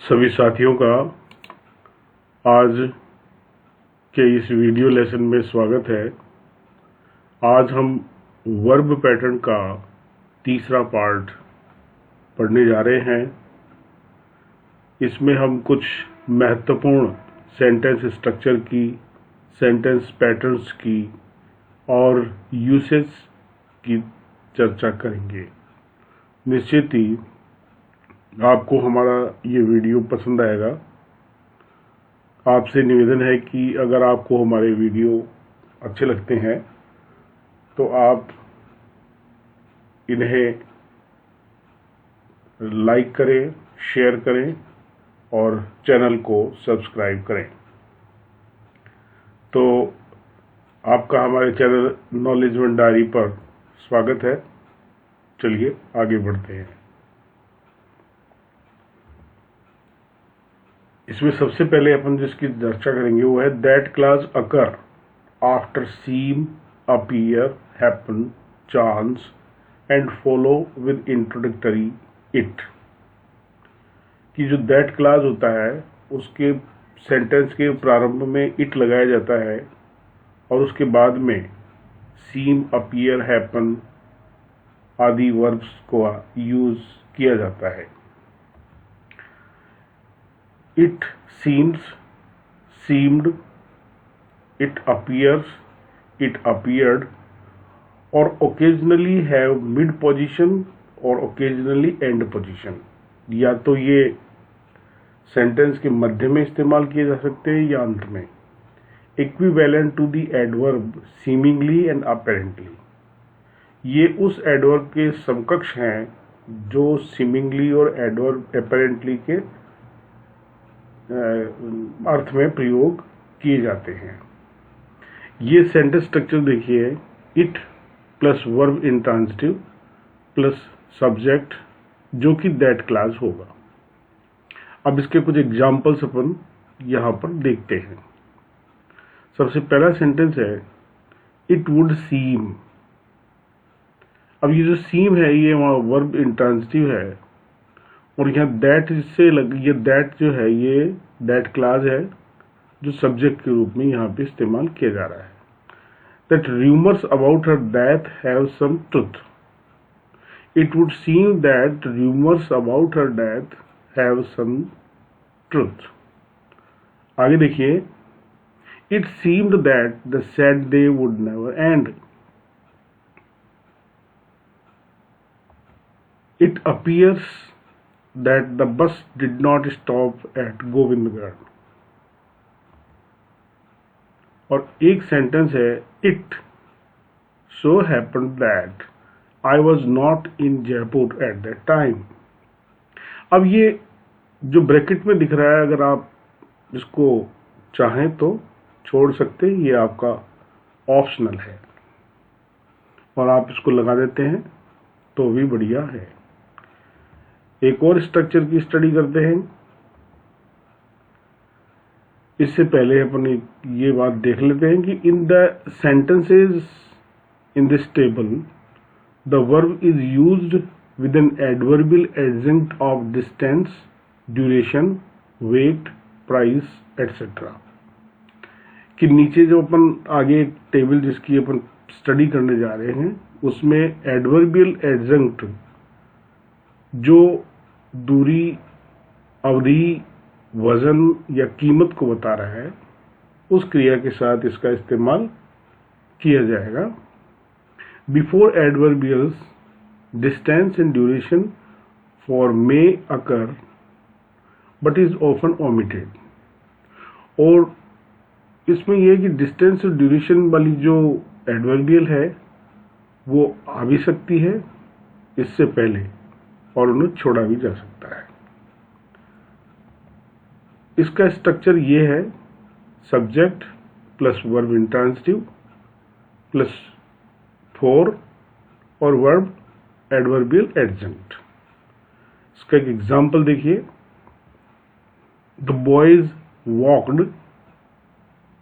सभी साथियों का आज के इस वीडियो लेसन में स्वागत है। आज हम वर्ब पैटर्न का तीसरा पार्ट पढ़ने जा रहे हैं। इसमें हम कुछ महत्वपूर्ण सेंटेंस स्ट्रक्चर की, सेंटेंस पैटर्न्स की और यूसेज की चर्चा करेंगे। निश्चित ही आपको हमारा ये वीडियो पसंद आएगा। आपसे निवेदन है कि अगर आपको हमारे वीडियो अच्छे लगते हैं तो आप इन्हें लाइक करें, शेयर करें और चैनल को सब्सक्राइब करें। तो आपका हमारे चैनल नॉलेज वन डायरी पर स्वागत है। चलिए आगे बढ़ते हैं। इसमें सबसे पहले अपन जिसकी चर्चा करेंगे वो है that class occur after seem, appear, happen, chance and follow with introductory it. कि जो दैट क्लास होता है उसके सेंटेंस के प्रारंभ में इट लगाया जाता है और उसके बाद में सीम, अपीयर, हैपन आदि वर्ब्स को यूज किया जाता है। It seems, seemed, it appears, it appeared, or occasionally have mid position or occasionally end position। या तो ये सेंटेंस के मध्य में इस्तेमाल किए जा सकते हैं या अंत में। Equivalent to the adverb seemingly and apparently. ये उस एडवर्ब के समकक्ष हैं जो सीमिंगली और एडवर्ब अपेरेंटली के अर्थ में प्रयोग किए जाते हैं। ये सेंटेंस स्ट्रक्चर देखिए, it plus verb intransitive plus subject जो कि दैट क्लास होगा। अब इसके कुछ एग्जाम्पल्स अपन यहां पर देखते हैं। सबसे पहला सेंटेंस है इट वुड सीम। अब ये जो सीम है ये वहां वर्ब इंट्रांजिटिव है और यहाँ दैट ये दैट जो है ये दैट क्लास है जो सब्जेक्ट के रूप में यहाँ पे इस्तेमाल किया जा रहा है। That rumours about her death have some truth. It would seem that rumours about her death have some truth. आगे देखिए, it seemed that the sad day would never end. It appears that the bus did not stop at Govindgarh। और एक sentence है it so happened that I was not in Jaipur at that time। अब ये जो bracket में दिख रहा है अगर आप इसको चाहें तो छोड़ सकते हैं, ये आपका ऑप्शनल है और आप इसको लगा देते हैं तो भी बढ़िया है। एक और स्ट्रक्चर की स्टडी करते हैं। इससे पहले अपन ये बात देख लेते हैं कि in the sentences in this table the verb is used with an adverbial adjunct of distance, duration, weight, price etcetera. कि नीचे जो अपन आगे टेबल जिसकी अपन स्टडी करने जा रहे हैं उसमें एडवर्बियल एडजंक्ट जो दूरी, अवधि, वजन या कीमत को बता रहा है उस क्रिया के साथ इसका इस्तेमाल किया जाएगा। Before adverbials distance and duration for may occur but is often omitted. और इसमें यह कि डिस्टेंस और ड्यूरेशन वाली जो एडवर्बियल है वो आ भी सकती है इससे पहले और उन्हें छोड़ा भी जा सकता है। इसका स्ट्रक्चर ये है subject plus verb intransitive plus for और वर्ब एडवर्बियल एडजंक्ट। इसका एक एग्जाम्पल देखिए, द बॉयज वॉक्ड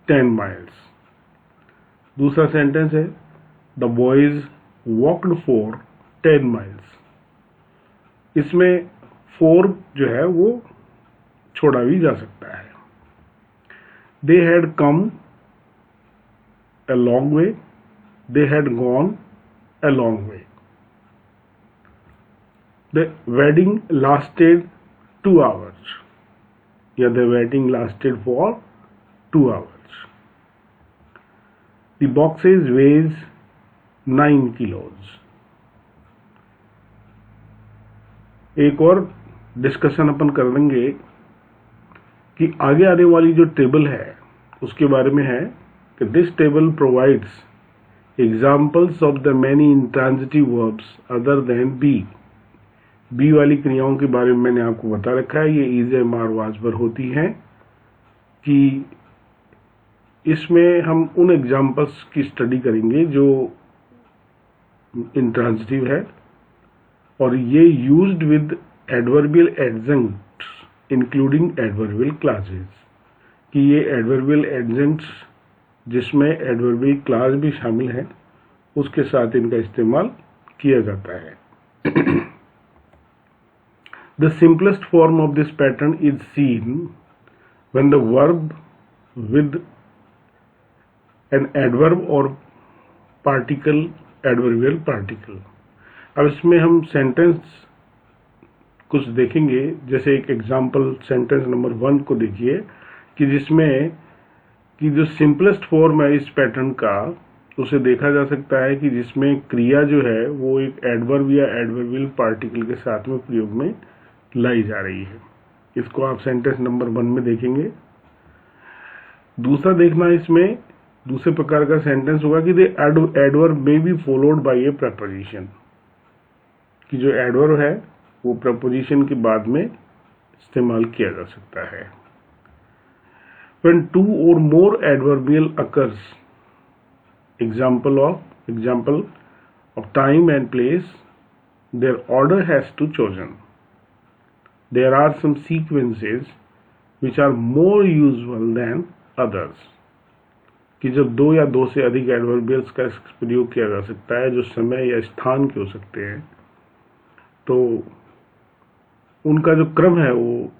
10 miles। दूसरा सेंटेंस है the boys walked for 10 miles। इसमें फोर जो है वो छोड़ा भी जा सकता है। They had come a long way, they had gone a long way. The wedding lasted 2 hours. Yeah, the wedding lasted for 2 hours. The boxes weighs 9 kilos. एक और डिस्कशन अपन कर लेंगे कि आगे आने वाली जो टेबल है उसके बारे में है कि this table provides examples of the many intransitive verbs other than be. Be वाली क्रियाओं के बारे में मैंने आपको बता रखा है, ये इज एम आर वाज पर होती हैं, कि इसमें हम उन एग्जाम्पल्स की स्टडी करेंगे जो इंट्रांसिटिव है और ये used with adverbial adjuncts including adverbial classes, कि ये एडवर्बियल एडजंक्ट्स जिसमें एडवर्बियल क्लास भी शामिल है उसके साथ इनका इस्तेमाल किया जाता है। The simplest form of this pattern is seen when the verb with an adverb or particle, adverbial particle. अब इसमें हम सेंटेंस कुछ देखेंगे, जैसे एक एग्जाम्पल सेंटेंस नंबर 1 को देखिए कि जिसमें कि जो सिंपलेस्ट फॉर्म है इस पैटर्न का उसे देखा जा सकता है कि जिसमें क्रिया जो है वो एक एडवर्ब या एडवर्बियल पार्टिकल के साथ में प्रयोग में लाई जा रही है। इसको आप सेंटेंस नंबर 1 में देखेंगे। दूसरा देखना इसमें दूसरे प्रकार का सेंटेंस होगा कि द एडवर्ब में be followed by A preposition, कि जो एडवर्ब है वो प्रपोजिशन के बाद में इस्तेमाल किया जा सकता है। When 2 or more adverbial occurs, example of time and place, their order has to chosen. There are some sequences which are more usual than others. कि जब 2 या 2 से अधिक एडवर्बियल्स का प्रयोग किया जा सकता है जो समय या स्थान के हो सकते हैं, तो उनका जो क्रम है वो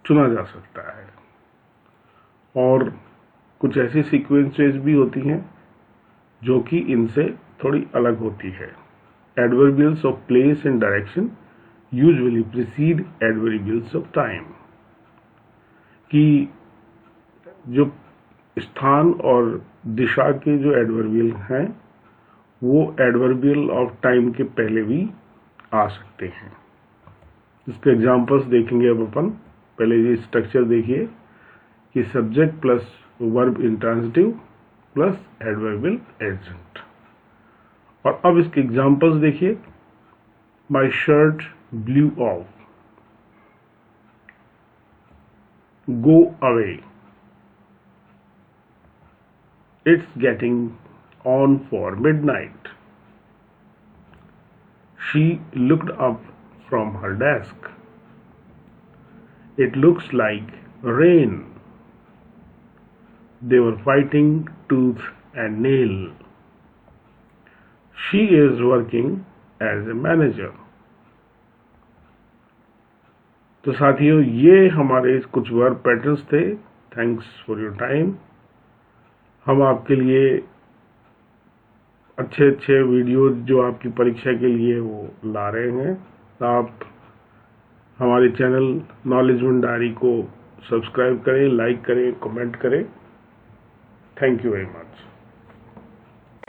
चुना जा सकता है। और कुछ ऐसी सीक्वेंसेस भी होती हैं जो कि इनसे थोड़ी अलग होती है। Adverbials of place and direction usually precede adverbials of time, कि जो स्थान और दिशा के जो एडवर्बियल हैं वो एडवर्बियल ऑफ टाइम के पहले भी आ सकते हैं। इसके एग्जांपल्स देखेंगे अब अपन। पहले ये स्ट्रक्चर देखिए कि subject plus verb intransitive plus adverbial adjunct, और अब इसके एग्जांपल्स देखिए। My shirt blue of, go away, it's getting on for midnight, she looked up from her desk, it looks like rain, they were fighting tooth and nail, she is working as a manager। तो साथियों ये हमारे कुछ verb patterns थे। Thanks for your time. हम आपके लिए अच्छे अच्छे वीडियो जो आपकी परीक्षा के लिए वो ला रहे हैं। आप हमारे चैनल नॉलेज भंडारी को सब्सक्राइब करें, लाइक करें, कमेंट करें। Thank you very much.